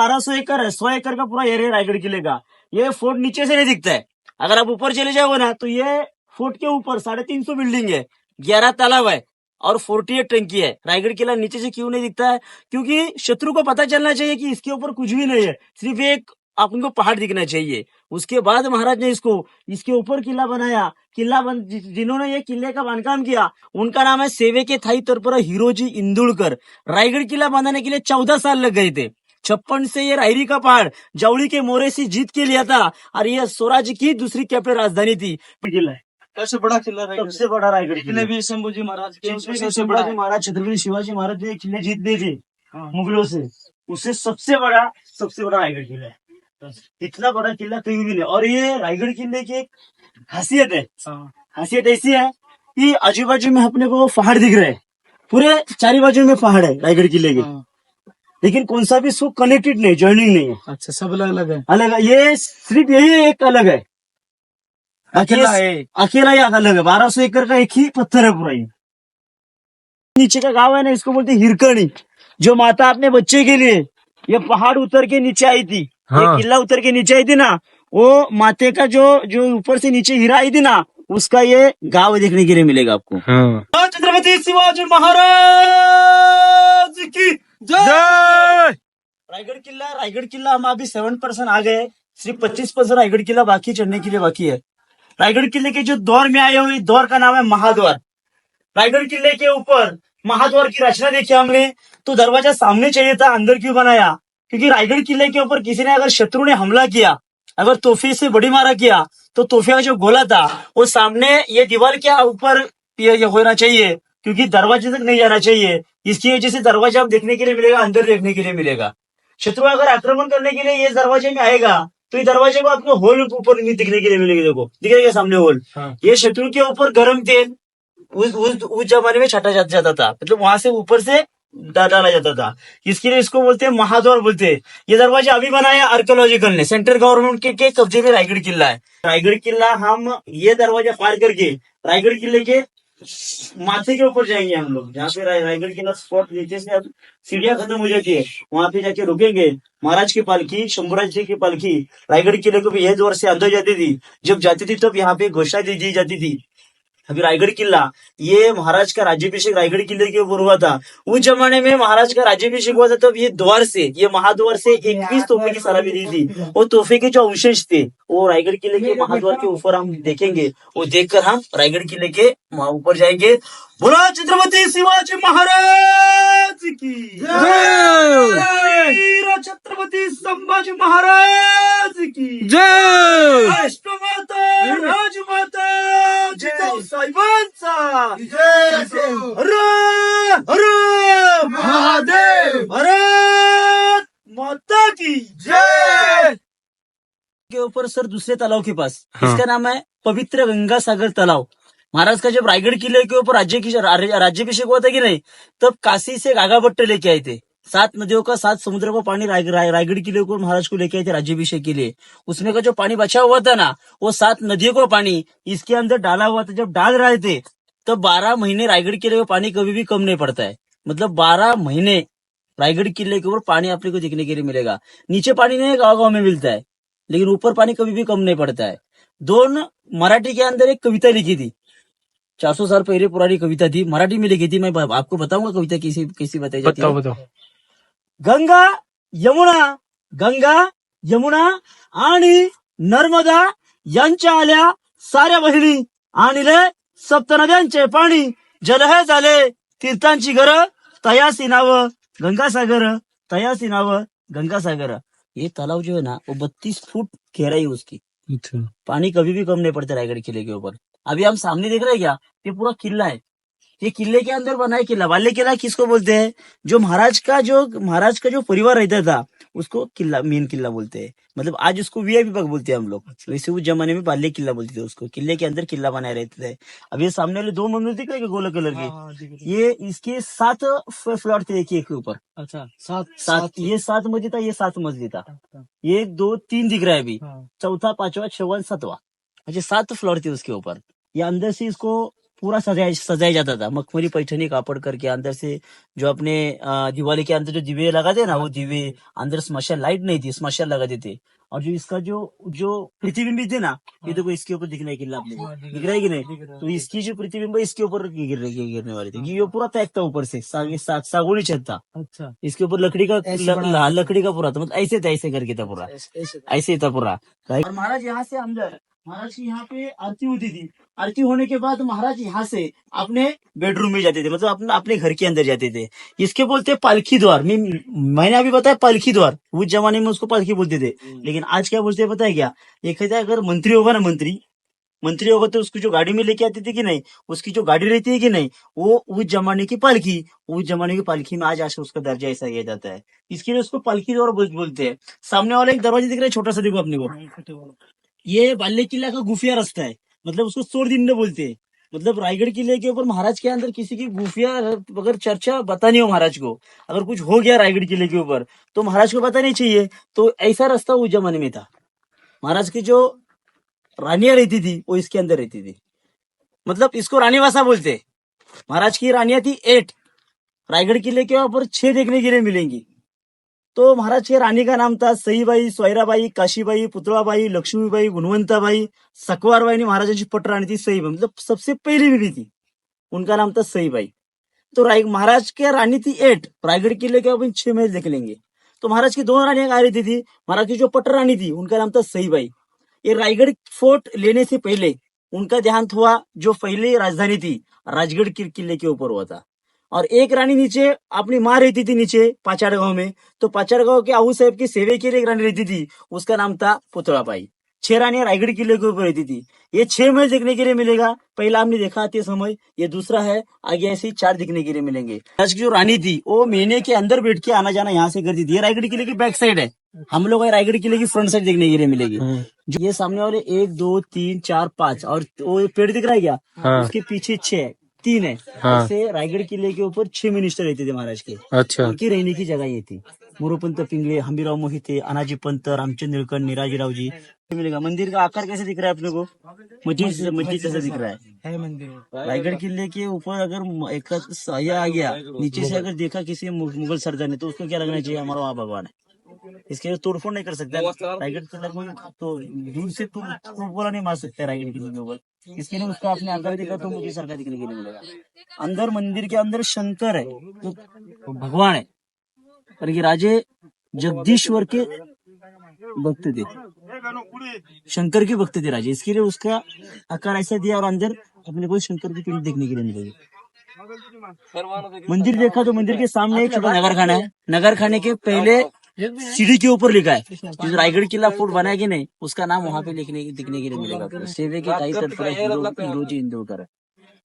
1200 एकड़ है, 100 एकड़ का पूरा एरिया रायगढ़ किले का। ये फोर्ट नीचे से नहीं दिखता है, अगर आप ऊपर चले जाओगे ना तो ये फोर्ट के ऊपर 350 बिल्डिंग है, 11 तालाब है और 48 टंकी है। रायगढ़ किला नीचे से क्यों नहीं दिखता है? क्योंकि शत्रु को पता चलना चाहिए कि इसके ऊपर कुछ भी नहीं है, सिर्फ एक आपको पहाड़ दिखना चाहिए। उसके बाद महाराज ने इसके ऊपर किला बनाया। जिन्होंने ये किले का बांधकाम किया उनका नाम है सेवे के थाई तरपुरा हिरोजी इंदुलकर। रायगढ़ किला बनाने के लिए 14 साल लग गए थे। 56 से ये रायरी का पहाड़ जावड़ी के मोरे से जीत के लिया था और ये स्वराज्य की दूसरी कैपिटल राजधानी थी। किला है सबसे बड़ा किला रायगढ़, सबसे बड़ा रायगढ़ किले भी शंभूजी महाराज के सबसे बड़ा महाराज छत्रपति शिवाजी महाराज ने किले जीत दिए थे मुगलों से, उससे सबसे बड़ा रायगढ़ किला है। इतना बड़ा किला कहीं भी नहीं। और ये रायगढ़ किले की एक खासियत है, खासियत ऐसी है कि आजू बाजू में अपने को पहाड़ दिख रहे हैं, पूरे चारी बाजू में पहाड़ है रायगढ़ किले के, लेकिन कौन सा भी सुख कनेक्टेड नहीं, ज्वाइनिंग नहीं है। अच्छा, सब अलग अलग है, अलग है। ये सिर्फ यही एक अलग है, अकेला ही अलग है। 1200 एकड़ का एक ही पत्थर है पूरा। ये नीचे का गांव है ना, इसको बोलते हिरकणी। जो माता अपने बच्चे के लिए ये पहाड़ उतर के नीचे आई थी, ये किला उतर के नीचे आई थी ना, वो माते का जो ऊपर से नीचे हीरा आई थी ना, उसका ये गांव देखने के लिए मिलेगा आपको। छत्रपति शिवाजी महाराज की जय। रायगढ़ किला हम अभी 7% आ गए, सिर्फ 25% रायगढ़ किला बाकी चढ़ने के लिए बाकी है। रायगढ़ किले के जो दौर में आए हुए दौर का नाम है महाद्वार। रायगढ़ किले के ऊपर महाद्वार की रचना देखी हमने, तो दरवाजा सामने चाहिए था, अंदर क्यों बनाया? क्योंकि रायगढ़ किले के ऊपर किसी ने अगर शत्रु ने हमला किया, अगर तोहफे से बड़ी मारा किया, तो तोहफे का जो गोला था वो सामने ये दीवार के ऊपर ये होना चाहिए, क्योंकि दरवाजे तक नहीं जाना चाहिए। इसकी वजह से दरवाजा देखने के लिए मिलेगा, अंदर देखने के लिए मिलेगा। शत्रु अगर आक्रमण करने के लिए ये दरवाजे में आएगा तो ये दरवाजे को आपको होल ऊपर नहीं दिखने के लिए मिलेगी। देखो दिखेगा सामने होल। ये शत्रु के ऊपर गर्म तेल उस जमाने में छाटा जाता था, मतलब वहां से ऊपर से डाला जाता था। इसके लिए इसको बोलते हैं महाद्वार बोलते हैं। ये दरवाजा अभी बनाया आर्कियोलॉजिकल ने, सेंट्रल गवर्नमेंट के कब्जे में रायगढ़ किला है। रायगढ़ किला हम ये दरवाजा पार करके रायगढ़ किले के माथे के ऊपर जाएंगे हम लोग, जहाँ पे रायगढ़ किला स्पॉट नीचे से अब सीढ़ियां खत्म हो जाती है, वहां पे जाके रुकेंगे। महाराज की पालकी, शंभूराज जी की पालकी रायगढ़ किले को भी यह द्वार से अंदर जाती थी। जब जाती थी तब यहाँ पे घोषणा दी जाती थी। अभी रायगढ़ किला, ये महाराज का राज्याभिषेक रायगढ़ किले के ऊपर हुआ था। उस जमाने में महाराज का राज्याभिषेक हुआ था, तब ये द्वार से, ये महाद्वार से 21 तोहफे की सलामी दी थी। वो तोहफे के जो अवशेष थे वो रायगढ़ किले के महाद्वार के ऊपर हम देखेंगे, वो देखकर हम रायगढ़ किले के ऊपर जाएंगे। बोलो छत्रपति शिवाजी महाराज की जय, छत्रपति संभाजी महाराज की जय, राष्ट्रमाता राजमाता जिजाऊ साहेबांचा जय, हर हर महादेव, भारत माता की जय। के ऊपर सर दूसरे तालाब के पास, इसका नाम है पवित्र गंगा सागर तालाब। महाराज का जब रायगढ़ किले के ऊपर राज्याभिषेक हुआ था कि नहीं, तब काशी से गागाभट्ट लेके आए थे। 7 नदियों का 7 समुद्र का पानी रायगढ़ किले को महाराज को लेके आए थे राज्याभिषेक के लिए। उसमें का जो पानी बचा हुआ था ना, वो 7 नदियों का पानी इसके अंदर डाला हुआ था। जब डाल रहे थे तब 12 महीने रायगढ़ किले में पानी कभी भी कम नहीं पड़ता है, मतलब 12 महीने रायगढ़ किले के ऊपर पानी आपको देखने के लिए मिलेगा। नीचे पानी नहीं गाँव में मिलता है, लेकिन ऊपर पानी कभी भी कम नहीं पड़ता है। दोन मराठी के अंदर एक कविता लिखी थी, 400 साल पहले पुरानी कविता थी, मराठी में लिखी थी। मैं आपको बताऊंगा कविता कैसी बताई जाती है। बताओ। गंगा यमुना आणि नर्मदा यांच्या आल्या साऱ्या बहिणी, आणले सप्त नद्यांचे पाणी, जल हे झाले तीर्थांची घर, तयासी नाव गंगासागर, तयासी नाव गंगासागर। ये तालाब जो है ना वो 32 फुट गहराई है उसकी, पानी कभी भी कम नहीं पड़ता रायगढ़ किले के ऊपर। अभी हम सामने देख रहे हैं क्या, ये पूरा किला है। ये किले के अंदर बना है किला। बाल्य किला किसको बोलते हैं? जो महाराज का जो परिवार रहता था उसको किला, मेन किला बोलते हैं। मतलब आज उसको वीआईपी बाग बोलते हैं हम लोग, वैसे उस जमाने में बाल्य किला बोलते थे उसको। किले के अंदर किला बनाए रहते थे। अब ये सामने वाले 2 मंदिर दिख रहे हैं गोल्डन कलर के, ये इसके 7 फ्लोर थे एक के ऊपर। अच्छा, 7 ये 7 मस्जिद था, ये 7 मस्जिद था। 1 2 3 दिख रहा है अभी, चौथा 5वां 6वां 7वां, अच्छा 7 फ्लोर थे उसके ऊपर। ये अंदर से इसको पूरा सजाया जाता था। मखमली पैठनी कापड़ करके अंदर से जो अपने दिवाली के अंदर जो दिवे लगाते हैं ना, वो दिवे अंदर स्मशान लाइट नहीं थी, स्मशान लगाते थे। और जो इसका जो जो प्रतिबिंब थे ना, ये देखो इसके ऊपर दिखने के लिए आपने दिख रहा है कि नहीं? तो इसकी जो प्रतिबिंब है इसके ऊपर गिरने वाली थी। ये पूरा पैक था ऊपर से, सागौनी छत था। अच्छा, इसके ऊपर लकड़ी का लकड़ी का पूरा था, मतलब ऐसे था, ऐसे करके था पूरा, ऐसे था पूरा। और महाराज यहाँ से अंदर, महाराज की यहाँ पे आरती होती थी। आरती होने के बाद महाराज यहाँ से अपने बेडरूम में जाते थे, मतलब अपने अपने घर के अंदर जाते थे। इसके बोलते पालखी द्वार। मैंने अभी बताया पालखी द्वार, उस जमाने में उसको पालखी बोलते थे। लेकिन आज क्या बोलते हैं पता है क्या? एक कहता है अगर मंत्री होगा ना, मंत्री होगा तो उसको जो गाड़ी में लेके आती थी कि नहीं, उसकी जो गाड़ी रहती है कि नहीं, वो उस जमाने की पालखी, उस जमाने की पालखी में आज उसका दर्जा ऐसा दिया जाता है। इसके लिए उसको पालखी द्वार बोलते हैं। सामने वाला एक दरवाजा दिख रहा है छोटा सा, देखो अपने को, ये बाल्य किला का गुफिया रास्ता है, मतलब उसको चोरदिंड बोलते हैं। मतलब रायगढ़ किले के ऊपर महाराज के अंदर किसी की गुफिया अगर चर्चा बतानी हो महाराज को, अगर कुछ हो गया रायगढ़ किले के ऊपर, तो महाराज को पता नहीं चाहिए। तो ऐसा रास्ता उस जमाने में था। महाराज की जो रानियां रहती थी वो इसके अंदर रहती थी, मतलब इसको रानीवासा बोलते। महाराज की रानियां थी 8, रायगढ़ किले के ऊपर 6 देखने के लिए मिलेंगी। तो महाराज के रानी का नाम था सईबाई, सोयराबाई, काशीबाई, पुतळाबाई, लक्ष्मीबाई, गुणवंताबाई, सकवारबाई ने महाराजांची पटराणी थी सईबाई, मतलब सबसे पहली बीवी थी, उनका नाम था सईबाई। तो महाराज के रानी थी 8, रायगढ़ किले के अपन 6 महल देख लेंगे। तो महाराज की 2 रानियां आ रही थी। महाराज की जो पटरानी थी उनका नाम था सईबाई। ये रायगढ़ फोर्ट लेने से पहले उनका देहांत हुआ, जो पहले राजधानी थी राजगढ़ किले के ऊपर हुआ था। और एक रानी नीचे अपनी माँ रहती थी नीचे पाचाड़ गांव में, तो पाचाड़ गांव के आहू साहब की सेवे के लिए एक रानी रहती थी, उसका नाम था पुतळाबाई। 6 रानियां रायगढ़ किले के ऊपर रहती थी। ये 6 महल देखने के लिए मिलेगा। पहला हमने देखा आते समय, ये दूसरा है, आगे ऐसे ही 4 दिखने के लिए मिलेंगे। आज की जो रानी थी वो महीने के अंदर बैठ के आना जाना यहाँ से करती थी। ये रायगढ़ किले की बैक साइड है, हम लोग रायगढ़ किले की फ्रंट साइड देखने के लिए मिलेगी। जो ये सामने वाले 1 2 3 4 5 और वो पेड़ दिख रहा है क्या? उसके पीछे 6 3 है। ऐसे रायगढ़ किले के ऊपर 6 मिनिस्टर रहते थे महाराज के। अच्छा, उनकी रहने की जगह ये थी। मोरोपंत पिंगले, हंबीराव मोहिते, अनाजी पंत, रामचंद्र नीलकंठ, निराजीराव जी मिलेगा। मंदिर का आकार कैसे दिख रहा है अपने को? मस्जिद जैसा दिख रहा है मंदिर रायगढ़ किले के ऊपर। अगर एक साया आ गया नीचे से, अगर देखा किसी मुगल सरदार ने, तो उसको क्या लगना चाहिए? हमारा वहाँ भगवान है। इसके लिए तोड़फोड़ नहीं कर सकता रायगढ़ किला को, तो दूर से तोड़फोड़ नहीं मार सकते रायगढ़ किले के ऊपर। इसके लिए उसका अपने अंदर देखा तो मुझे सरकार दिखने के लिए मिलेगा। अंदर मंदिर के अंदर शंकर है, तो भगवान है, पर ये राजे जगदीश्वर के भक्त थे, शंकर के भक्त थे राजे। इसके लिए उसका आकार ऐसा दिया, और अंदर अपने को शंकर की पिंड देखने के लिए मिलेगी। मंदिर देखा तो मंदिर के सामने एक छोटा नगर खाना है। नगर खाने के पहले सीढ़ी के ऊपर लिखा है, जो रायगढ़ किला फोर्ट बना है कि नहीं, उसका नाम वहाँ पे दिखने के लिए मिलेगा। सेवे के ताई तत्पर हीरोजी इंदौरकर।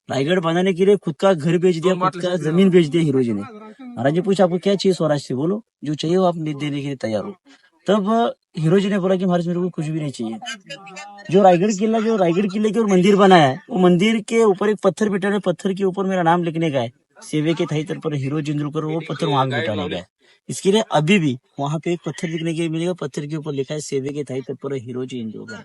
रायगढ़ बनाने के लिए खुद का घर बेच दिया, खुद का जमीन बेच दिया हीरोजी ने। महाराज जी पूछा आपको क्या चाहिए स्वराज से, बोलो जो चाहिए वो आप देने के लिए तैयार हो। तब हीरोजी ने बोला कि महाराज मेरे को कुछ भी नहीं चाहिए। जो रायगढ़ किले के ऊपर मंदिर बना है, वो मंदिर के ऊपर एक पत्थर बिठाने, पत्थर के ऊपर मेरा नाम लिखने का है, सेवे के थाई तर पर हीरोजी इंदौरकर, वो पत्थर वहां पे बिठाने का है। इसके लिए अभी भी वहां पे एक पत्थर दिखने के लिए मिलेगा, पत्थर के ऊपर लिखा है सेवे के थाई तर पर हीरोजी इंदौरकर।